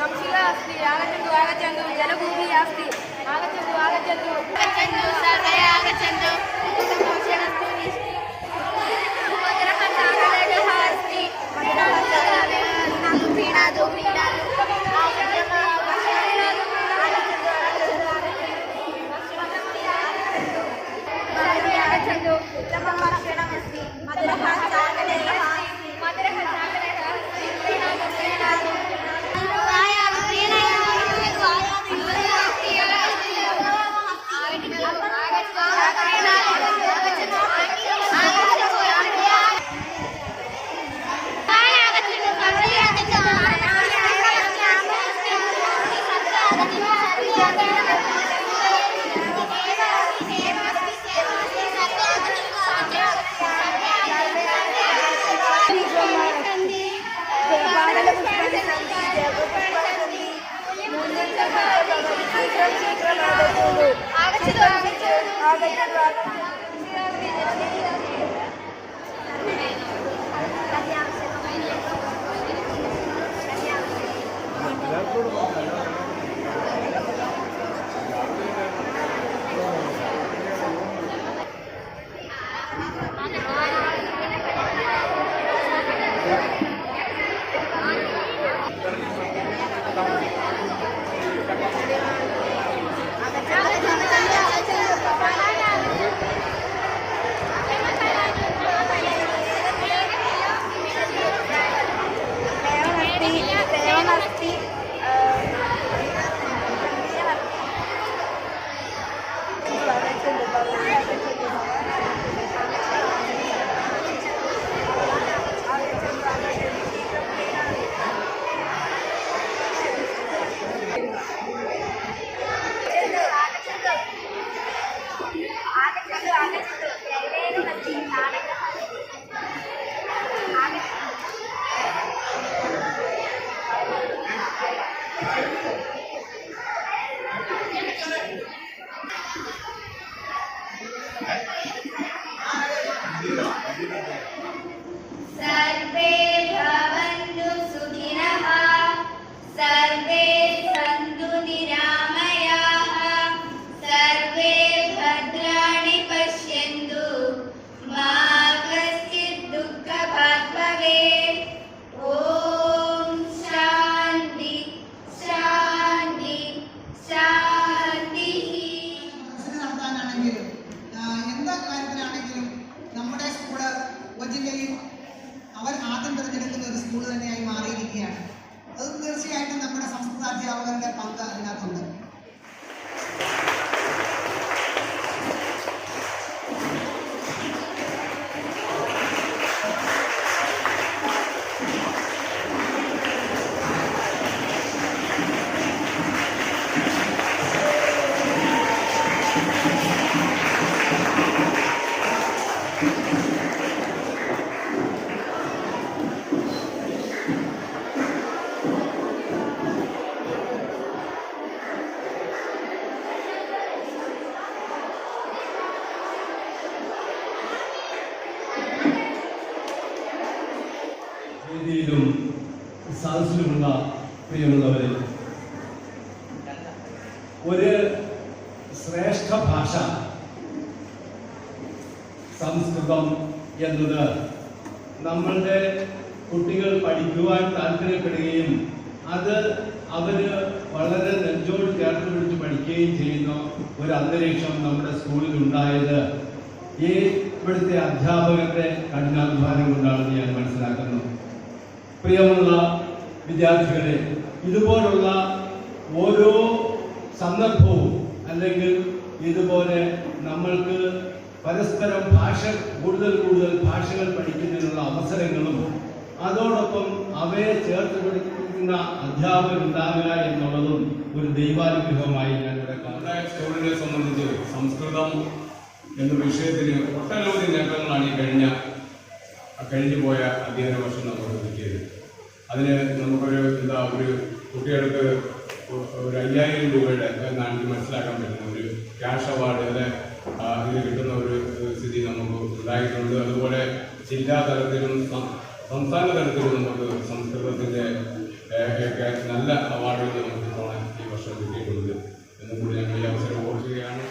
पक्षिः अस्ति आगच्छन्तु आगच्छन्तु जलभूमिः अस्ति आगच्छन्तु आगच्छन्तु आगच्छन्तु सर्वे आगच्छन्तु मधुरः सागरः अस्ति पीणातु पीणातु आगच्छन्तु उत्तमं भक्षणमस्ति मधुरः सागरः मधुरः सागरः पीणातु पीणातु सर्वे भवन्तु सुखिनः सर्वे सन्तु निरामयाः सर्वे भद्राणि पश्यन्तु मा कश्चित् दुःखभाग् भवेत् ॐ शान्ति शान्ति शान्तिः നമ്മുടെ സ്കൂള് ജില്ലയിൽ അവർ ആദ്യം തിരഞ്ഞെടുക്കുന്ന ഒരു സ്കൂൾ തന്നെയായി മാറിയിരിക്കുകയാണ്. അത് തീർച്ചയായിട്ടും നമ്മുടെ സംസ്കൃത അധ്യാപകരുടെ പങ്ക് അതിനകത്തുണ്ട്. വേദിയിലും സദസ്സിലുമുള്ള പ്രിയമുള്ളവരെ, ഒരു ശ്രേഷ്ഠ ഭാഷ സംസ്കൃതം എന്നത് നമ്മളുടെ കുട്ടികൾ പഠിക്കുവാൻ താല്പര്യപ്പെടുകയും അത് അവര് വളരെ നെഞ്ചോട് ചേർത്ത് പിടിച്ച് പഠിക്കുകയും ചെയ്യുന്ന ഒരു അന്തരീക്ഷം നമ്മുടെ സ്കൂളിൽ ഉണ്ടായത് ഈ ഇവിടുത്തെ അധ്യാപകരുടെ കഠിനാധ്വാനം കൊണ്ടാണെന്ന് ഞാൻ മനസ്സിലാക്കുന്നു. പ്രിയമുള്ള വിദ്യാർത്ഥികളെ, ഇതുപോലുള്ള ഓരോ സന്ദർഭവും അല്ലെങ്കിൽ ഇതുപോലെ നമ്മൾക്ക് പരസ്പരം കൂടുതൽ ഭാഷകൾ പഠിക്കുന്നതിനുള്ള അവസരങ്ങളും അതോടൊപ്പം അവയെ ചേർത്ത് പിടിക്കുന്ന അധ്യാപകരുണ്ടാകുക എന്നുള്ളതും ഒരു ദൈവാനുഗ്രഹമായി ഞാൻ ഇവിടെ കാണുന്ന സ്കൂളിനെ സംബന്ധിച്ച് സംസ്കൃതം എന്ന വിഷയത്തിന് ഒട്ടനവധി നേട്ടങ്ങളാണ് കഴിഞ്ഞു പോയ അധ്യയന വർഷം നമുക്ക് കിട്ടിയത്. അതിന് നമുക്കൊരു ഒരു കുട്ടികൾക്ക് ഒരു 5000 രൂപയുടെ നാട്ടിൽ മനസ്സിലാക്കാൻ പറ്റുന്ന ഒരു ക്യാഷ് അവാർഡ് ഇത് കിട്ടുന്ന ഒരു സ്ഥിതി നമുക്ക് ഉണ്ടായിട്ടുണ്ട്. അതുപോലെ ജില്ലാ തലത്തിലും സംസ്ഥാന തലത്തിലും നമുക്ക് സംസ്കൃതത്തിൻ്റെ നല്ല അവാർഡുകൾ നമുക്ക് തവണ ഈ വർഷം കിട്ടിയിട്ടുണ്ട് എന്നും കൂടി ഞങ്ങൾ ഈ അവസരം ഓർക്കുകയാണ്.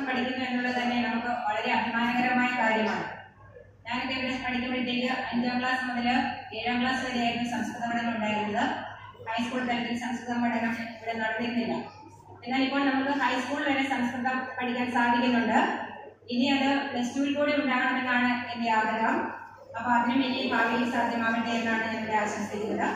പഠിക്കുന്നു എന്നുള്ളത് തന്നെ നമുക്ക് വളരെ അഭിമാനകരമായ കാര്യമാണ്. ഞാനൊക്കെ ഇവിടെ പഠിക്കുമ്പോഴത്തേക്ക് 5ാം ക്ലാസ് മുതൽ 7ാം ക്ലാസ് വരെയായിരുന്നു സംസ്കൃത പഠനം ഉണ്ടായിരുന്നത്. ഹൈസ്കൂൾ തലത്തിൽ സംസ്കൃത പഠനം ഇവിടെ നടന്നിരുന്നില്ല. എന്നാൽ ഇപ്പോൾ നമുക്ക് ഹൈസ്കൂൾ വരെ സംസ്കൃതം പഠിക്കാൻ സാധിക്കുന്നുണ്ട്. ഇനി അത് +2 കൂടി ഉണ്ടാകണമെന്നാണ് എൻ്റെ ആഗ്രഹം. അപ്പോൾ അതിനും ഇനി ഭാവിയിൽ സാധ്യമാകട്ടെ എന്നാണ് ഞങ്ങളുടെ ആശംസിക്കുന്നത്.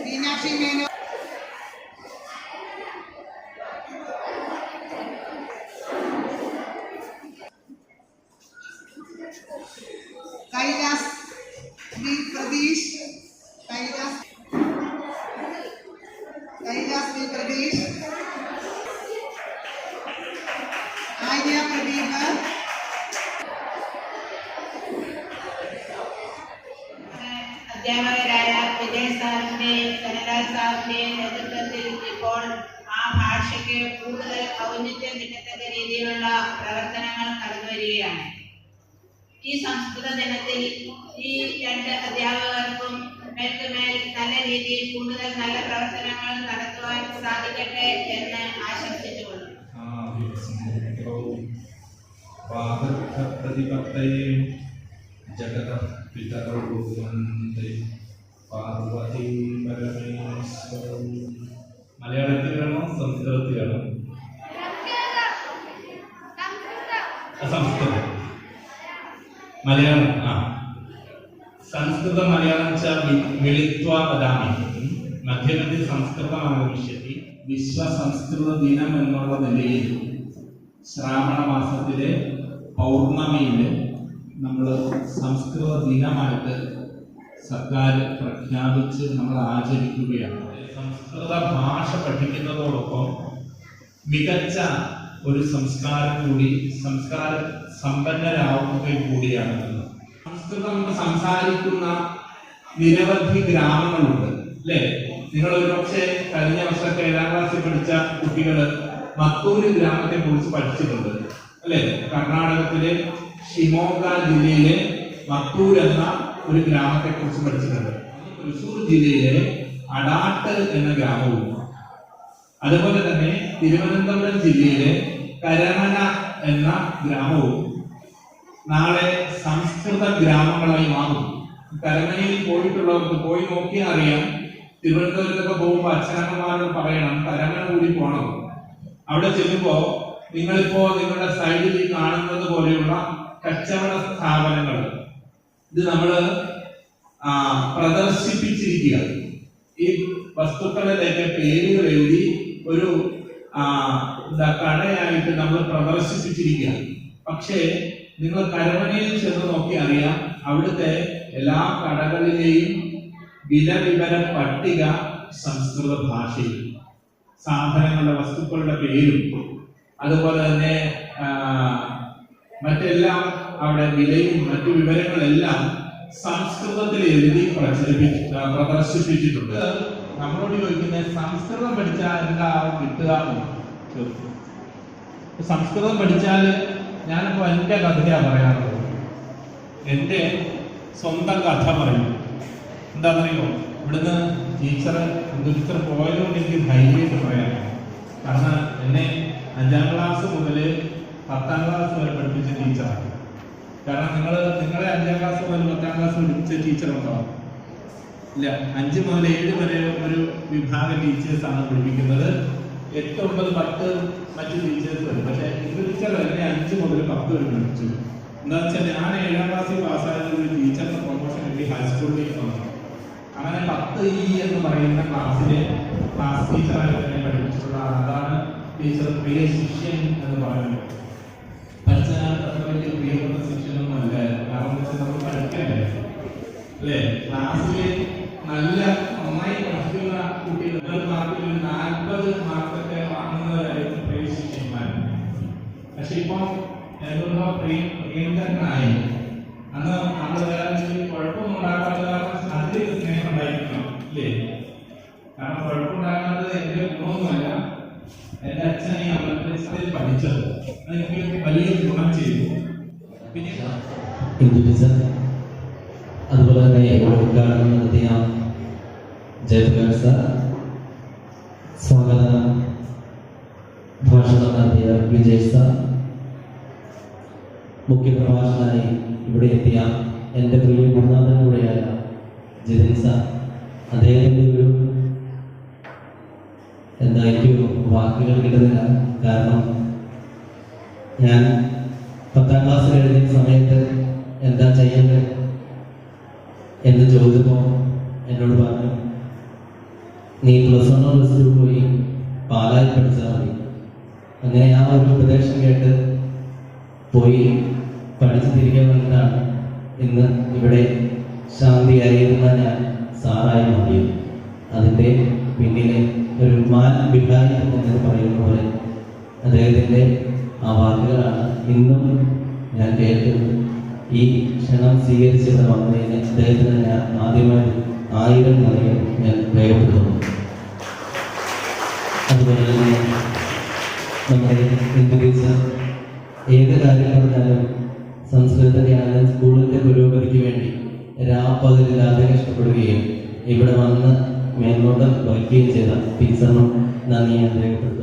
Meenakshi Menon. Kailas B. Pradesh. Kailas B. Pradesh. Aya Pradeep. അധ്യാപകരായ വിജയ് സാറിന്റെയും ധനരാജ് സാറിന്റെയും നേതൃത്വത്തിൽ ഇപ്പോൾ ആ ഭാഷയ്ക്ക് കൂടുതൽ ഔന്നത്യം കിട്ടത്തക്ക രീതിയിലുള്ള പ്രവർത്തനങ്ങൾ നടന്നു വരികയാണ്. ഈ സംസ്കൃത ദിനത്തിൽ ഈ 2 അധ്യാപകർക്കും മേൽക്കുമേൽ നല്ല രീതിയിൽ കൂടുതൽ നല്ല പ്രവർത്തനങ്ങൾ നടത്തുവാൻ സാധിക്കട്ടെ എന്ന് ആശംസിച്ചുകൊള്ളു. ജഗതഃ പിതരോ വന്ദേ പാർവതീ പരമേശ്വരം. മലയാളത്തിലാണോ സംസ്കൃതത്തിലാണോ? സംസ്കൃതം മലയാളം. സംസ്കൃത മലയാളം ച മിളിത്വാ വദാമി മധ്യമധ്യ സംസ്കൃതമാഗമിഷ്യതി. വിശ്വ സംസ്കൃത ദിനം എന്നുള്ള നിലയിൽ ശ്രാവണ മാസത്തിലെ പൗർണമിയിൽ നമ്മൾ സംസ്കൃത ദിനമായിട്ട് സർക്കാർ പ്രഖ്യാപിച്ച് നമ്മൾ ആചരിക്കുകയാണ്. സംസ്കൃത ഭാഷ പഠിക്കുന്നതോടൊപ്പം മികച്ച ഒരു സംസ്കാരം കൂടി, സംസ്കാര സമ്പന്നരാവുകയും കൂടിയാണ്. സംസ്കൃതം സംസാരിക്കുന്ന നിരവധി ഗ്രാമങ്ങളുണ്ട് അല്ലേ? നിങ്ങൾ ഒരുപക്ഷെ കഴിഞ്ഞ വർഷത്തെ 7ാം ക്ലാസ്സിൽ പഠിച്ച കുട്ടികൾ മത്തൂര് ഗ്രാമത്തെ കുറിച്ച് പഠിച്ചിട്ടുണ്ട് അല്ലെ? കർണാടകത്തിലെ ഷിമോഗ ജില്ലയിലെ മത്തൂർ എന്ന ഒരു ഗ്രാമത്തെ കുറിച്ച് പഠിച്ചിട്ടുണ്ട്. തൃശൂർ ജില്ലയിലെ അടാട്ട് എന്ന ഗ്രാമവും, അതുപോലെ തന്നെ തിരുവനന്തപുരം ജില്ലയിലെ കരമന എന്ന ഗ്രാമവും നാളെ സംസ്കൃത ഗ്രാമങ്ങളായി മാറും. കരമനയിൽ പോയിട്ടുള്ളവർക്ക് പോയി നോക്കിയാൽ അറിയാം. തിരുവനന്തപുരത്തൊക്കെ പോകുമ്പോൾ അച്ഛനമ്മമാരോട് പറയണം കരമന കൂടി പോകണം. അവിടെ ചെല്ലുമ്പോ നിങ്ങളിപ്പോ നിങ്ങളുടെ സൈഡിൽ കാണുന്നത് പോലെയുള്ള കച്ചവട സ്ഥാപനങ്ങൾ ഇത് നമ്മള് പ്രദർശിപ്പിച്ചിരിക്കുക. ഈ വസ്തുക്കളിലേക്ക് പേരുകൾ എഴുതി ഒരു കടയായിട്ട് നമ്മൾ പ്രദർശിപ്പിച്ചിരിക്കുക. പക്ഷേ നിങ്ങൾ കരമനയിൽ ചെന്ന് നോക്കി അറിയാം, അവിടുത്തെ എല്ലാ കടകളിലെയും വില വിവര പട്ടിക സംസ്കൃത ഭാഷയിൽ, സാധനങ്ങളുടെ വസ്തുക്കളുടെ പേരും അതുപോലെ തന്നെ മറ്റെല്ലാം അവിടെ വിലയും മറ്റു വിവരങ്ങളെല്ലാം സംസ്കൃതത്തിൽ എഴുതി പ്രദർശിപ്പിച്ചിട്ടുണ്ട്. നമ്മളോട് ചോദിക്കുന്നത് സംസ്കൃതം പഠിച്ചാൽ എന്താ കിട്ടുക? സംസ്കൃതം പഠിച്ചാൽ ഞാനിപ്പോ എൻ്റെ കഥയാ പറയാറുള്ളത്. എൻ്റെ സ്വന്തം കഥ പറയും. എന്താണെന്നറിയോ? ഇവിടുന്ന് ടീച്ചർ പോയതുകൊണ്ട് എനിക്ക് ധൈര്യമായിട്ട് പറയാം. കാരണം എന്നെ 5ാം ക്ലാസ് മുതൽ 10ാം ക്ലാസ് വരെ പഠിപ്പിച്ച ടീച്ചറാണ്. കാരണം നിങ്ങളെ 5ാം ക്ലാസ് മുതൽ 10ാം ക്ലാസ് പഠിപ്പിച്ച ടീച്ചറുണ്ടോ? ഇല്ല. 5 മുതൽ 7 വരെ ഒരു വിഭാഗം ടീച്ചേഴ്സാണ് പഠിപ്പിക്കുന്നത്. 8, 9, 10 മറ്റു ടീച്ചേഴ്സ് വരും. പക്ഷെ ഇത് ടീച്ചർ എന്നെ 5 മുതൽ 10 വരെ പഠിച്ചു. എന്താ വെച്ചാൽ ഞാൻ 7ാം ക്ലാസ്സിൽ പാസ്സായത് ഒരു ടീച്ചറിന്റെ പ്രൊമോഷൻ കിട്ടി ഹൈസ്കൂളിലേക്ക് വന്നു. അങ്ങനെ 10E എന്ന് പറയുന്ന ക്ലാസ്സിലെ ക്ലാസ് ടീച്ചറായിട്ട് തന്നെ പഠിപ്പിച്ചിട്ടുള്ള അതാണ് ടീച്ചർ പ്രിയ ശിഷ്യൻ എന്ന് പറയുന്നത്. പഠിച്ചാൽ അത്ര വലിയ പ്രിയപ്പെട്ട ശിഷ്യനൊന്നും അല്ല. കാരണം വെച്ചാൽ നമ്മൾ പഠിക്കണ്ടേ അല്ലേ? ക്ലാസ്സിൽ നല്ല നന്നായി പഠിക്കുന്ന കുട്ടികൾ മാർക്കിൽ 40 മാർക്കൊക്കെ വാങ്ങുന്നവരായിരുന്നു പ്രിയ ശിഷ്യന്മാർ. പക്ഷെ ഇപ്പം എന്തുകൊണ്ടോ പ്രിയങ്കരനായി അന്ന് നമ്മൾ വേറെ കുഴപ്പമൊന്നും ഉണ്ടാക്കാത്ത കാരണം അതിൽ സ്നേഹം ഉണ്ടായിരിക്കണം ഇല്ലേ? കാരണം കുഴപ്പമുണ്ടാകുന്നത് എന്റെ ഗുണമൊന്നുമല്ല, എന്റെ അച്ഛൻ ഈ അമ്പലത്തിൽ പഠിച്ചത് അതെനിക്ക് വലിയ ഗുണം ചെയ്തു. പിന്നെ അതുപോലെ തന്നെ ഉദ്ഘാടനം നടത്തിയ ജയപ്രകാശ് സാർ, സ്വാഗത ഭാഷണം നടത്തിയ വിജയ് സാർ, മുഖ്യപ്രഭാഷകനായി ഇവിടെ എത്തിയ എൻ്റെ പ്രിയ ഗുരുനാഥൻ കൂടെയായ ജിതിൻ സാർ, അദ്ദേഹത്തിൻ്റെ ഒരു എനിക്ക് വാക്കുകൾ കിട്ടുന്നില്ല. കാരണം ഞാൻ 10ാം ക്ലാസ് കഴിഞ്ഞ സമയത്ത് എന്താ ചെയ്യേണ്ടത് എന്ന് ചോദിച്ചപ്പോൾ എന്നോട് പറഞ്ഞു, നീ +1 +2 പോയി പാലായിൽ പഠിച്ചാൽ മതി. അങ്ങനെ ആ ഒരു ഉപദേശം കേട്ട് പോയി പഠിച്ചു തിരികെ വന്നിട്ടാണ് ഇന്ന് ഇവിടെ ശാന്തിയായിരുന്ന ഞാൻ സാറായി മാറിയത്. അതിൻ്റെ പിന്നിലെ ഒരു മാൻ ബിഹാരി എന്ന് പറയുന്ന പോലെ അദ്ദേഹത്തിൻ്റെ ആ വാക്കുകളാണ് ഇന്നും ഞാൻ കേൾക്കുന്നത്. ഈ ക്ഷണം സ്വീകരിച്ചിവിടെ വന്നതിന് അദ്ദേഹത്തിന് ഞാൻ ആദ്യമായി 1000 നന്ദി ഞാൻ രേഖപ്പെടുത്തുന്നു. അതുപോലെ തന്നെ നമ്മുടെ ടീച്ചർ ഏത് കാര്യം പറഞ്ഞാലും സംസ്കൃതത്തിനായാലും സ്കൂളിൻ്റെ പുരോഗതിക്ക് വേണ്ടി രാപ്പകലില്ലാതെ കഷ്ടപ്പെടുകയും ഇവിടെ വന്ന് മേൽനോട്ടം വഹിക്കുകയും ചെയ്ത ടീച്ചറിനും നന്ദി ഞാൻ രേഖപ്പെടുത്തുന്നു.